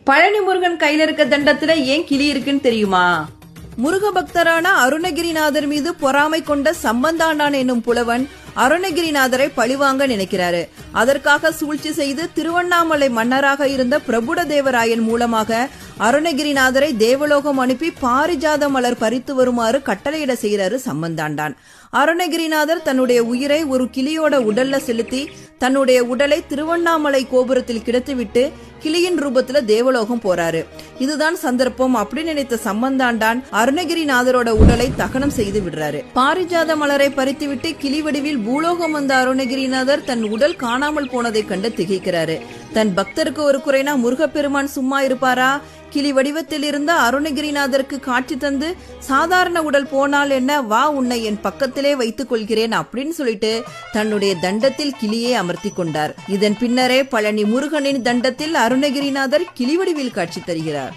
பழனி முருகன் கையில இருக்க தண்டத்துல ஏன் கிளி இருக்குன்னு தெரியுமா? முருக பக்தரான அருணகிரிநாதர் மீது பொறாமை கொண்ட சம்பந்தாண்டான் என்னும் புலவன் அருணகிரிநாதரை பழிவாங்க நினைக்கிறாரு. அதற்காக சூழ்ச்சி செய்து திருவண்ணாமலை மன்னராக இருந்த பிரபுடதேவராயன் மூலமாக அருணகிரிநாதரை தேவலோகம் அனுப்பி பாரிஜாத மலர் பறித்து வருமாறு கட்டளையிட செய்யறாரு சம்பந்தாண்டான். அருணகிரிநாதர் தன்னுடைய உயிரை ஒரு கிளியோட உடல்ல செலுத்தி தன்னுடைய உடலை திருவண்ணாமலை கோபுரத்தில் கிடத்திவிட்டு கிளியின் ரூபத்துல தேவலோகம் போறாரு. இதுதான் சந்தர்ப்பம் அப்படின்னு நினைத்த சம்பந்தாண்டான் அருணகிரிநாதரோட உடலை தகனம் செய்து விடுறாரு. பாரிஜாத மலரை பறித்துவிட்டு கிளி வடிவில் பூலோகம் வந்த அருணகிரிநாதர் தன் உடல் காணாமல் போனதை கண்டு திகைக்கிறாரு. தன் பக்தருக்கு ஒரு குறைனா முருகப்பெருமான் சும்மா இருப்பாரா? கிளி வடிவத்தில் இருந்த அருணகிரிநாதருக்கு காட்சி தந்து சாதாரண உடல் போனால் என்ன, வா உன்னை என் பக்கத்திலே வைத்துக் கொள்கிறேன் அப்படின்னு சொல்லிட்டு தன்னுடைய தண்டத்தில் கிளியை அமர்த்தி கொண்டார். இதன் பின்னரே பழனி முருகனின் தண்டத்தில் அருணகிரிநாதர் கிளி வடிவில் காட்சி தருகிறார்.